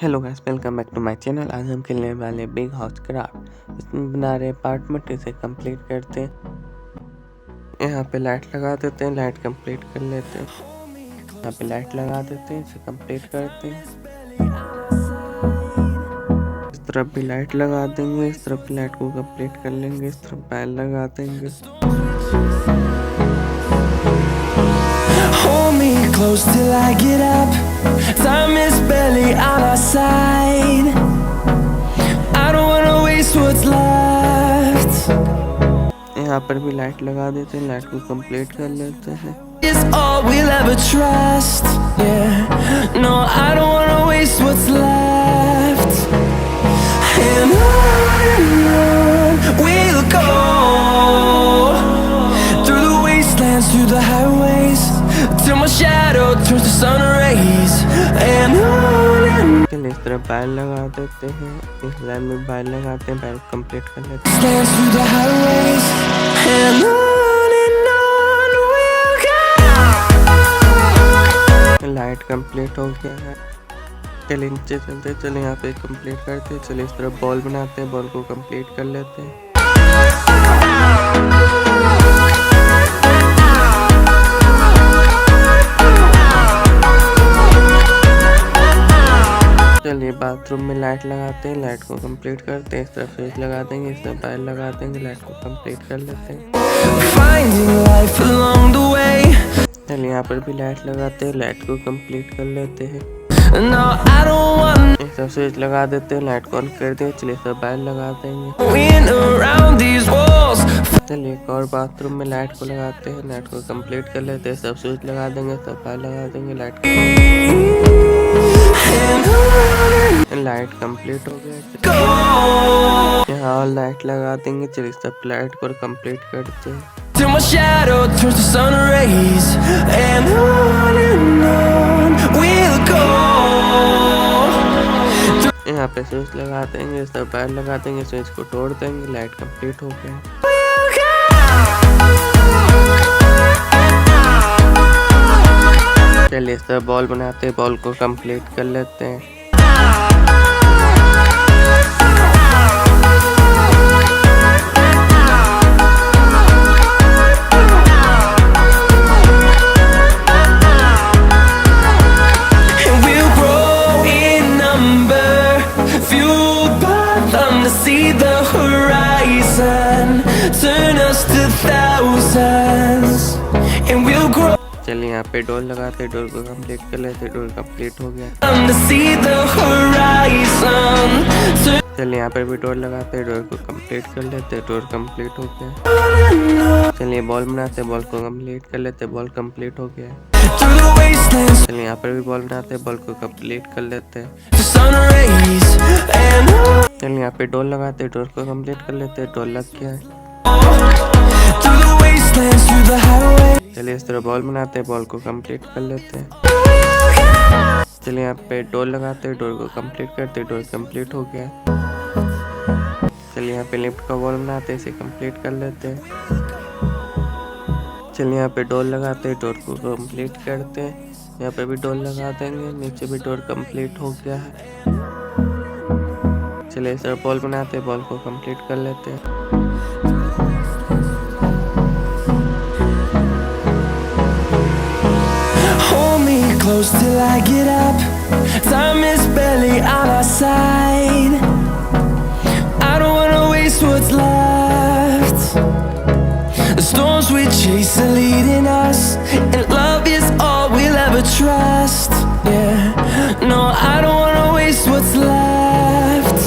Hello guys, welcome back to my channel. आज हम खेलने वाले बिग हाउस क्राफ्ट। इसमें बना रहे अपार्टमेंट, इसे कंप्लीट करते हैं। यहाँ पे लाइट लगा देते हैं, लाइट कंप्लीट कर लेते हैं। यहाँ पे लाइट लगा देते हैं, इसे कंप्लीट करते हैं। इस तरफ भी लाइट लगा देंगे, इस तरफ भी लाइट को कंप्लीट कर लेंगे। इस तरफ पैर लगा देंगे। Hold me close till I get up. Time is barely on our side. I don't wanna waste what's left. यहाँ पर भी लाइट लगा देते हैं, लाइट को कंप्लीट कर लेते हैं। It's all we'll ever trust. Yeah. No, I don't wanna waste what's left. And on we'll go. Through the wastelands, through the highways, till my shadow turns to sun rays. And on चलिए इस तरह बैल लगा देते हैं, इस line में बैल लगाते हैं, बैल कंप्लीट कर लेते हैं। wastelands, through the highways, and on we'll go. Light complete हो गया है। चलिए नीचे चलते, चलिए यहाँ पे कंप्लीट करते हैं। चलिए इस तरह बॉल बनाते हैं, बॉल को कंप्लीट कर लेते हैं। चलिए बाथरूम में लाइट लगाते हैं, लाइट को कंप्लीट करते हैं। इस तरफ स्विच लगा देंगे, इस तरफ वायर लगा देंगे, लाइट को कंप्लीट कर लेते हैं। Finding life along the way. चलिए यहाँ पर भी लाइट लगाते हैं, लाइट को कंप्लीट कर लेते हैं। No, I don't want इस तरफ स्विच लगा देते हैं, लाइट को ऑन कर दें। चलिए इस तरफ वायर लगा देंगे। win around these walls. चलिए एक और बाथरूम में लाइट को लगाते हैं, लाइट को कंप्लीट कर लेते हैं। सब स्विच लगा देंगे, सब वायर लगा देंगे, लाइट कंप्लीट हो गया। Go यहाँ और लाइट लगा देंगे। चलिए सब लाइट को कंप्लीट करते हैं। till my shadow turns to sun rays. And on we'll go. यहाँ पे स्विच लगा देंगे, सब वायर लगा देंगे, स्विच को तोड़ देंगे, लाइट कंप्लीट हो गया। चलिए इस तरह बॉल बनाते हैं, बॉल को कंप्लीट कर लेते हैं। And we'll grow in number, fueled by them to see the horizon, turn us to thousands. And we'll grow चलिए यहाँ पे डोर लगाते हैं, डोर को कंप्लीट कर लेते हैं। डोर कंप्लीट हो गया। them to see the horizon, turn चलिए यहाँ पर भी डोर लगाते हैं, डोर को कंप्लीट कर लेते हैं। डोर कंप्लीट हो गया। चलिए बॉल बनाते हैं, बॉल को कंप्लीट कर लेते हैं। बॉल कंप्लीट हो गया। through the wastelands चलिए यहाँ पर भी बॉल बनाते हैं, बॉल को कंप्लीट कर लेते हैं। to sun rays. And चलिए यहाँ पे डोर लगाते हैं, डोर को कंप्लीट कर लेते हैं। डोर लग गया है। through the wastelands, through the highways. चलिए इस तरह बॉल बनाते हैं, बॉल को कंप्लीट कर लेते हैं। चलिए यहाँ पे डोर लगाते हैं, डोर को कंप्लीट करते हैं। डोर कंप्लीट हो गया। चलिए यहाँ पे लिफ्ट का वॉल बनाते हैं, इसे कंप्लीट कर लेते हैं। चलिए यहाँ पे डोर लगाते हैं, डोर को कंप्लीट करते हैं। यहाँ पे भी डोर लगा देंगे, नीचे भी डोर कंप्लीट हो गया है। चलिए इस तरह बॉल बनाते हैं, बॉल को कंप्लीट कर लेते हैं। Hold me close till I get up. Time is barely on our side. I don't wanna waste what's left. The storms we chase are leading us, and love is all we'll ever trust. Yeah, no, I don't wanna waste what's left.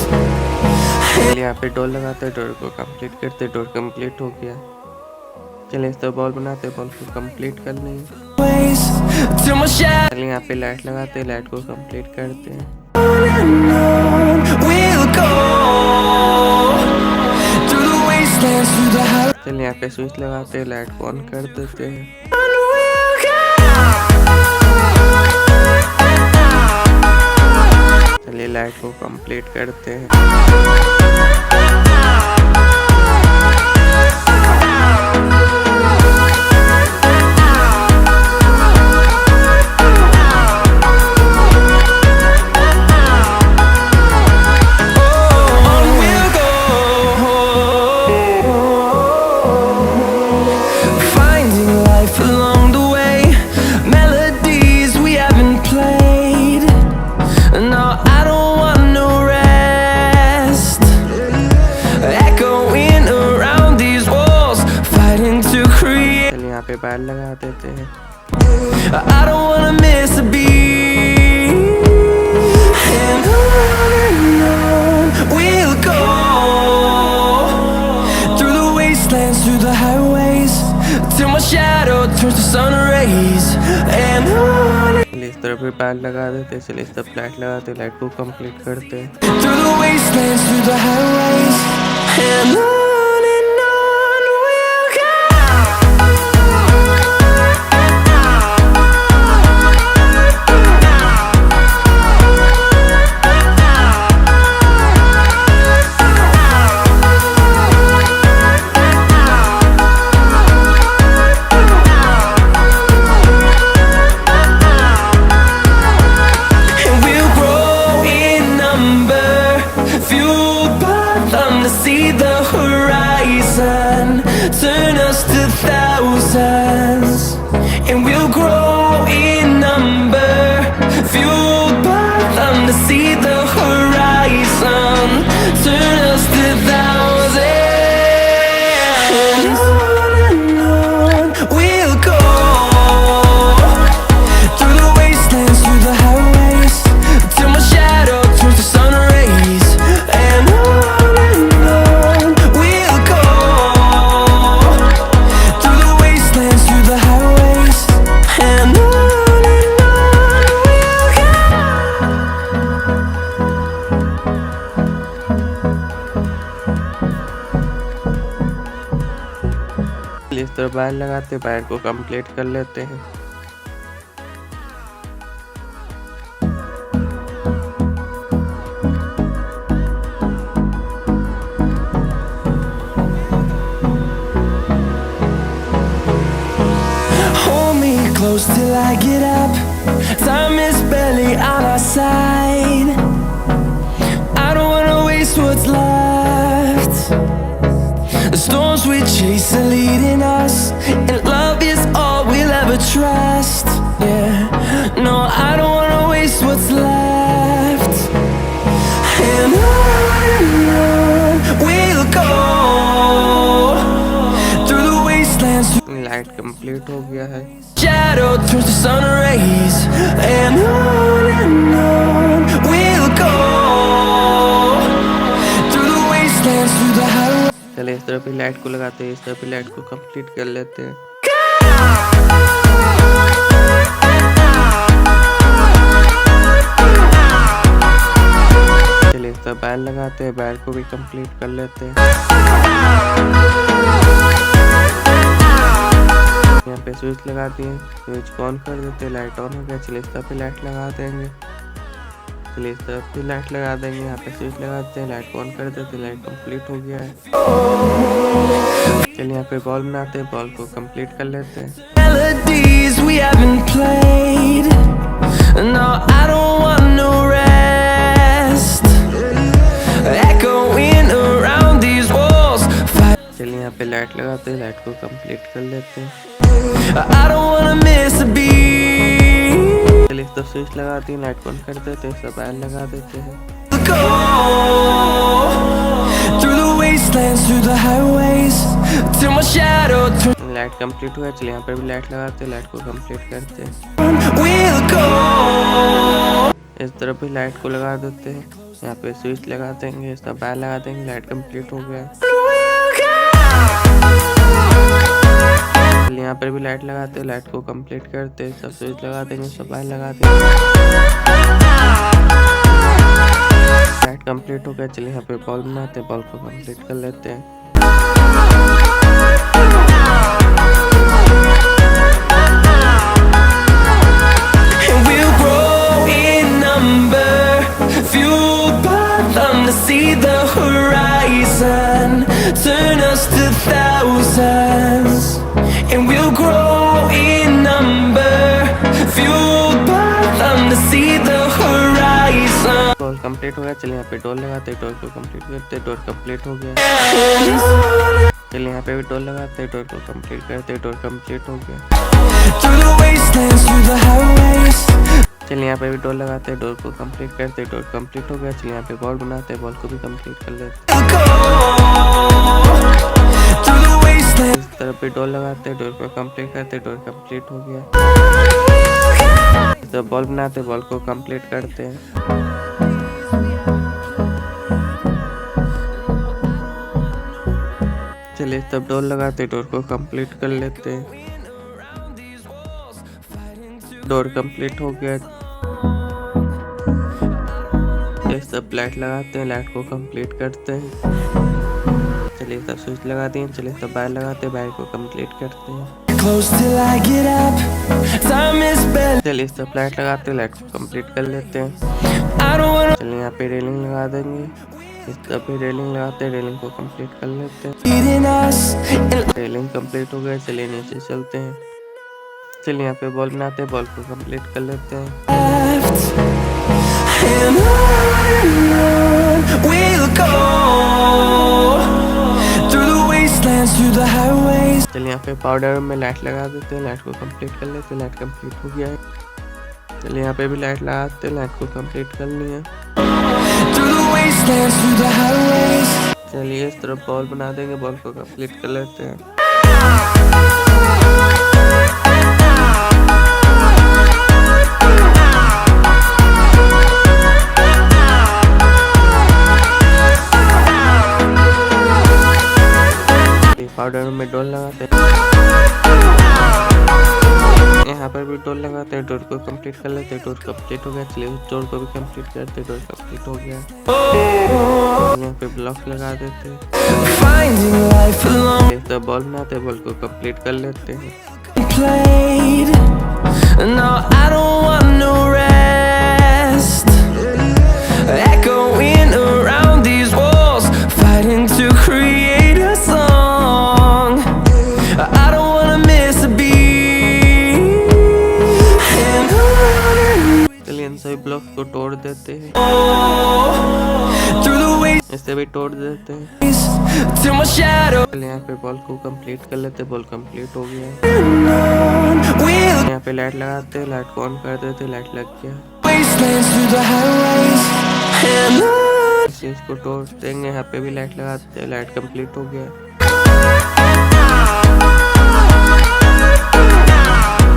चलिए यहाँ पे door लगाते हैं, door को complete करते हैं। Door complete हो गया। चलिए इस तरह बॉल बनाते हैं, बॉल को कंप्लीट कर लेंगे। Waste till my shadow चलिए यहाँ पे लाइट लगाते हैं, लाइट को कंप्लीट करते हैं। we'll go. Through the wastelands, through the highways. चलिए यहाँ पे स्विच लगाते हैं, लाइट को ऑन कर देते हैं। चलिए लाइट को कंप्लीट करते हैं। पे बैल लगा देते हैं। I don't wanna miss a beat. And on we'll go, through the wastelands, through the highways, till my shadow turns to sun rays. And on चलिए इस तरफ भी बैल लगा देते हैं। चलिए इस तरफ लाइट लगाते हैं, लाइट को कंप्लीट करते हैं। through the wastelands, through the highways, and on we'll go. And we'll grow in number, fueled by them to see the horizon, turn us to thousands. And we'll grow in number, fueled by them to see the horizon, turn us to thousands. And on we'll go, through the wastelands, through the highways, till my shadow turns to sun rays. And on we'll go, through the wastelands, through the highways, and on we'll go. चलिए इस तरफ बैल लगाते हैं, बैल को complete कर लेते हैं। Hold me close till I get up. Time is barely on our side. I don't wanna waste what's left. The storms we chase are leading us, and love is all we'll ever trust. Yeah, no, I don't wanna waste what's left. And on we'll go, through the wastelands, light complete हो गया है। shadow turns to sun rays. And on we'll go, through the wastelands, through the highways. चलिए इस तरफ भी light को लगाते हैं, इस तरफ भी लाइट को कंप्लीट कर लेते हैं। चलिए इस तरफ बैल लगाते हैं, बैल को भी कंप्लीट कर लेते हैं। यहाँ पे स्विच लगा दिए, स्विच ऑन कर देते हैं, लाइट ऑन हो गया। चलिए इस तरफ भी लाइट लगा देंगे। चलिए इस तरफ भी लाइट लगा देंगे, यहाँ पे स्विच लगाते हैं, लाइट को ऑन कर देते हैं, लाइट कंप्लीट हो गया है। चलिए यहाँ पे बॉल बनाते हैं, बॉल को कंप्लीट कर लेते हैं। Melodies we haven't played. No, I don't want no rest. Echoing around these walls. चलिए यहाँ पे लाइट लगाते हैं, लाइट को कंप्लीट कर लेते हैं। I don't wanna miss a beat. चलिए इस तरफ स्विच लगाते हैं, लाइट को ऑन कर देते हैं, सब बैल लगा देते हैं। Go through the wastelands, through the highways, till my shadow turns. Light complete हुआ। चलिए यहाँ पे भी लाइट लगाते हैं, लाइट को कंप्लीट करते हैं। We'll go. इस तरफ भी लाइट को लगा देते हैं, यहाँ पे स्विच लगा देंगे, इसका बैल लगा देंगे, लाइट कंप्लीट हो गया। चलिए यहाँ पर भी लाइट लगाते हैं, लाइट को कंप्लीट करते हैं, सब स्विच लगा देंगे, सब बैल लगा देंगे। लाइट कंप्लीट हो गया। चलिए यहाँ पे बॉल बनाते हैं, बॉल को कंप्लीट कर लेते हैं। And we'll grow in number, fueled by them to see the horizon, turn us to thousands. And we'll grow in number, fueled by them to see the horizon. Door complete हो गया। चलिए यहाँ पे door लगाते हैं, door को complete करते हैं, डोर कंप्लीट हो गया। चलिए यहाँ पे भी डोर लगाते हैं, डोर को कंप्लीट करते हैं, डोर कंप्लीट हो गया। Through the wastelands, through the highways. चलिए यहाँ पे भी डोर लगाते हैं, डोर को कंप्लीट करते हैं, डोर कंप्लीट हो गया। चलिए यहाँ पे बॉल बनाते हैं, बॉल को भी कंप्लीट कर लेते हैं। Through the wastelands. इस तरफ तरफ भी डोर लगाते हैं, डोर को कंप्लीट करते, डोर कंप्लीट हो गया। तो बॉल बनाते, बॉल को कंप्लीट करते हैं। चलिए तब डोर लगाते, डोर को कंप्लीट कर लेते हैं। डोर कंप्लीट हो गया। सब लाइट लगाते हैं, लाइट को कंप्लीट करते हैं। चलिए तब स्विच लगा दिए। चलिए तब वायर लगाते हैं, वायर को कंप्लीट करते हैं। चलिए सब लाइट लगाते हैं, लाइट को कंप्लीट कर लेते हैं। चलिए यहाँ पे रेलिंग लगा देंगे। इस तरह पे रेलिंग लगाते हैं, रेलिंग को कंप्लीट कर लेते हैं। रेलिंग कंप्लीट हो गया। चलिए नीचे चलते हैं। चलिए यहाँ पे बॉल बनाते हैं, बॉल को कंप्लीट कर लेते हैं। चलिए यहाँ पे पाउडर में लाइट लगा देते हैं, लाइट को कंप्लीट कर लेते हैं। लाइट कंप्लीट हो गया है। चलिए यहाँ पे भी लाइट लगाते हैं, लाइट को कंप्लीट करनी है। चलिए इस तरफ बॉल बना देंगे, बॉल को कंप्लीट कर लेते हैं। पाउडर में डोर लगाते हैं, यहाँ पर भी डोर लगाते हैं। डोर को कंप्लीट कर लेते हैं, डोर कंप्लीट हो गया। चलिए डोर को भी कंप्लीट करते हैं, डोर कंप्लीट हो गया। यहाँ पे ब्लॉक लगा देते हैं। तो बॉल बनाते हैं, बॉल को कंप्लीट कर लेते हैं। सभी ब्लॉक को तोड़ देते हैं, इससे भी तोड़ देते हैं। यहाँ पे बॉल को कंप्लीट कर लेते हैं, बॉल कंप्लीट हो गया। यहाँ पे लाइट लगाते हैं, लाइट को ऑन कर देते हैं, लाइट लग गया। इसको तोड़ देंगे। यहाँ पे भी लाइट लगाते हैं, लाइट कंप्लीट हो गया।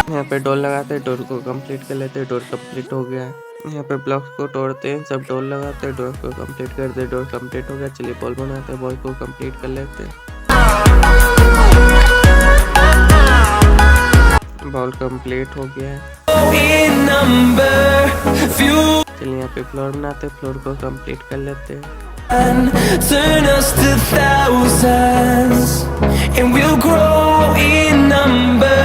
यहाँ पे डोर लगाते हैं, डोर को कंप्लीट कर लेते हैं, डोर कंप्लीट हो गया है। यहाँ पे ब्लॉक्स को तोड़ते हैं, सब डोर लगाते हैं, डोर को कंप्लीट करते हैं, डोर कंप्लीट हो गया। चलिए बॉल बनाते हैं, बॉल को कंप्लीट कर लेते हैं। बॉल कंप्लीट हो गया है। चलिए यहाँ पे फ्लोर बनाते हैं, फ्लोर को कंप्लीट कर लेते हैं। Turn us to thousands and we'll grow in number,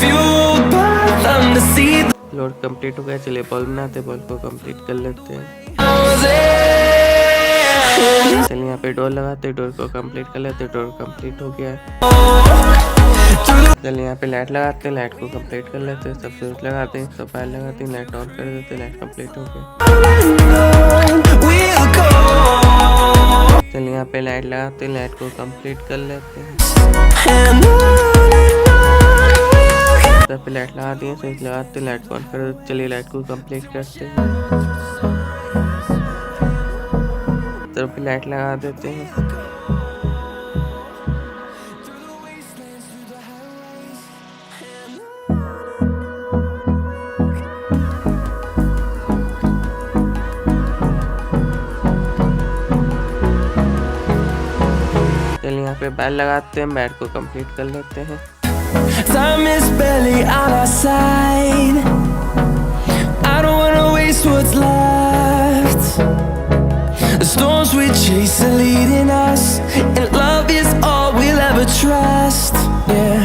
fueled by them to see. Floor complete हो गया। चलिए बॉल बनाते हैं, बॉल को कंप्लीट कर लेते हैं। चलिए यहाँ पे डोर लगाते हैं, डोर को कंप्लीट कर लेते हैं, डोर कंप्लीट हो गया है। चलिए यहाँ पे लाइट लगाते हैं, लाइट को कंप्लीट कर लेते हैं। सब स्विच लगाते हैं, सब वायर लगाते हैं, लाइट ऑन कर देते हैं, लाइट कंप्लीट हो गया। चलिए यहाँ पे लाइट लगाते हैं, लाइट को कंप्लीट कर लेते हैं। सब पे लाइट लगा दिए, स्विच लगाते हैं, लाइट ऑन कर देते हैं। चलिए लाइट को कंप्लीट करते हैं। सब पे लाइट लगा देते हैं। चलिए यहाँ पे बैल लगाते हैं, बैट को कंप्लीट कर लेते हैं। Time is barely on our side. I don't wanna waste what's left. The storms we chase are leading us, and love is all we'll ever trust. Yeah,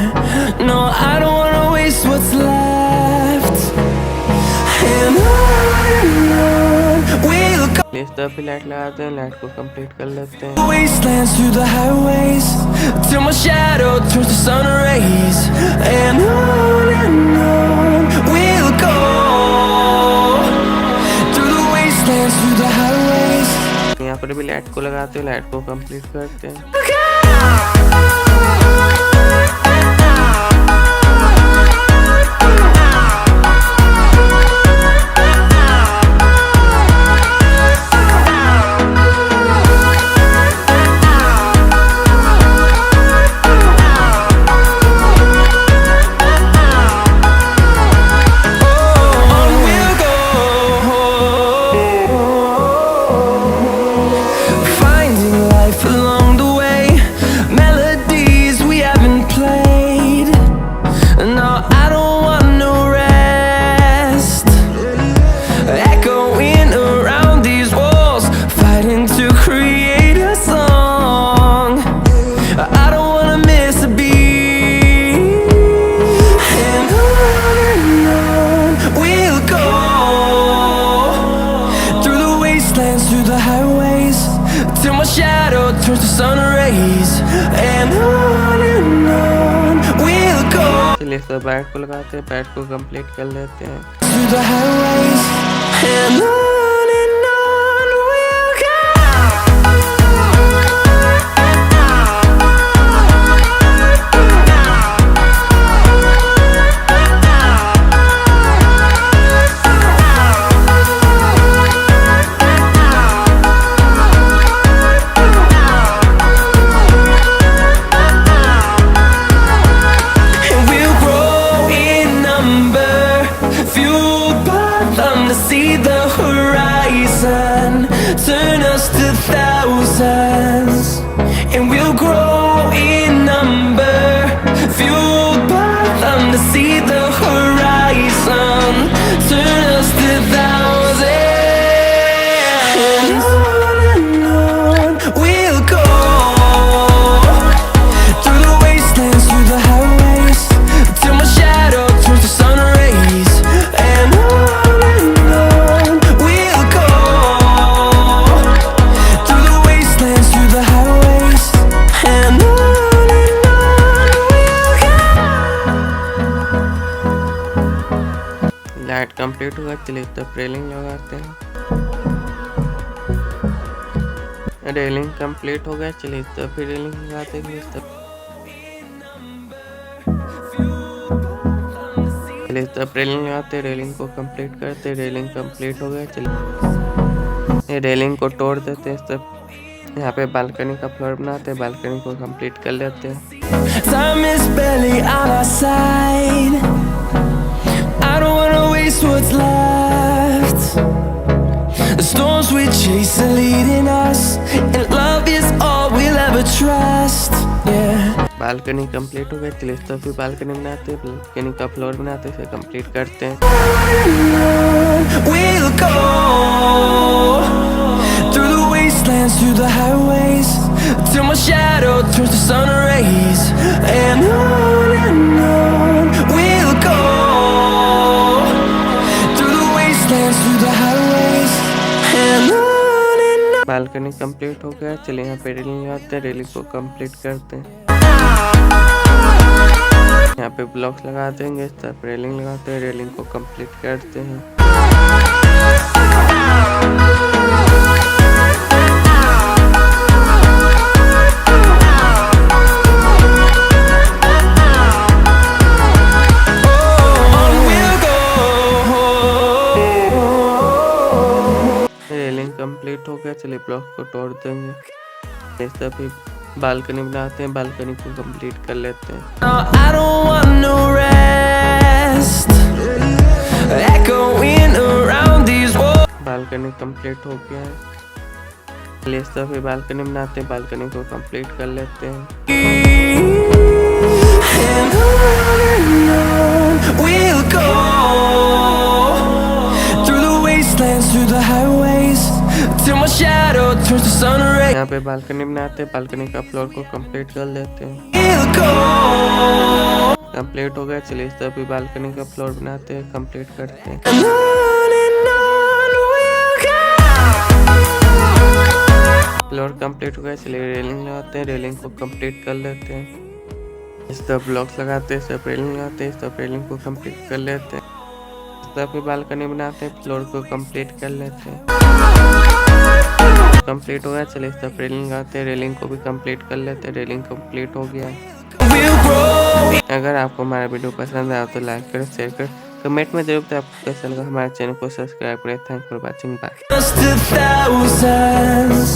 no, I don't wanna waste what's left. And on we'll go. इस तरह पे light लगाते हैं, light को complete कर लेते हैं। Wastelands through the highways, till my shadow turns to sun rays. And on we'll go, through the wastelands, through the highways. यहाँ पर भी लाइट को लगाते हैं, लाइट को कंप्लीट करते हैं। through the highways till my shadow turns to sun rays. And on we'll go. चलिए इस बैट को लगाते हैं, बैट को कंप्लीट कर लेते हैं। Through the highways and on we'll see the horizon, turn us to thousands, and we'll grow in number, fueled by them to see the horizon, turn us to thousands, and on we'll go, through the wastelands, through the highways, till my shadow turns to sun rays, and light complete हुआ, चलिए तब railing लगाते हैं। Railing complete हो गया, चलिए तब फिर रेलिंग लगाते हैं। चलिए तब रेलिंग लगाते, रेलिंग को कंप्लीट करते। रेलिंग कंप्लीट हो गया, चलिए रेलिंग को तोड़ देते हैं। तब यहाँ पे बालकनी का फ्लोर बनाते हैं, बालकनी को कंप्लीट कर लेते हैं। Time is barely on our side. I don't wanna waste what's left. The storms we chase are leading us, and love is all we'll ever trust. Yeah. Balcony complete हो गया, चलिए तो फिर balcony बनाते हैं, बालकनी का floor बनाते हैं, फिर कंप्लीट करते हैं। We'll go through the wastelands, through the highways, till my shadow turns to sun rays, and on we'll go through the wastelands, through the highways, and on. Balcony complete हो गया, चलिए यहाँ पे रेलिंग लगाते हैं, railing को complete करते हैं। यहाँ पे ब्लॉक्स लगा देंगे, तब रेलिंग लगाते हैं, रेलिंग को कंप्लीट करते हैं। रेलिंग कंप्लीट हो गया, चलिए ब्लॉक को तोड़ देंगे। इस तरह फिर बालकनी बनाते हैं, बालकनी को कंप्लीट कर लेते हैं। I don't want no rest, echoing around these walls. Balcony complete हो गया है, चलिए इस तरह फिर बालकनी बनाते हैं, बालकनी को कंप्लीट कर लेते हैं। And on we'll go through the wastelands, through the highways, till my shadow turns to sun rays. यहाँ पे बालकनी बनाते हैं, बालकनी का फ्लोर को कंप्लीट कर लेते हैं। We'll go कंप्लीट हो गया, चलिए इस तरह फिर बालकनी का फ्लोर बनाते हैं, कंप्लीट करते हैं। and on we'll go. Floor complete हो गया, चलिए रेलिंग लगाते हैं, रेलिंग को कंप्लीट कर लेते हैं। इस तरह ब्लॉक्स लगाते हैं, सब रेलिंग लगाते हैं, इस तरह रेलिंग को कंप्लीट कर लेते हैं। इस तरह फिर बालकनी बनाते हैं, फ्लोर को कंप्लीट कर लेते हैं। कंप्लीट हो गया, चलिए इस तरह रेलिंग लगाते हैं, रेलिंग को भी कंप्लीट कर लेते हैं। रेलिंग कंप्लीट हो गया है। We'll grow अगर आपको हमारा वीडियो पसंद आया तो लाइक करें, शेयर करें, कमेंट में जरूर बताएं आपको कैसा लगा। हमारे चैनल को सब्सक्राइब करें। Thank for watching, bye. us to thousands.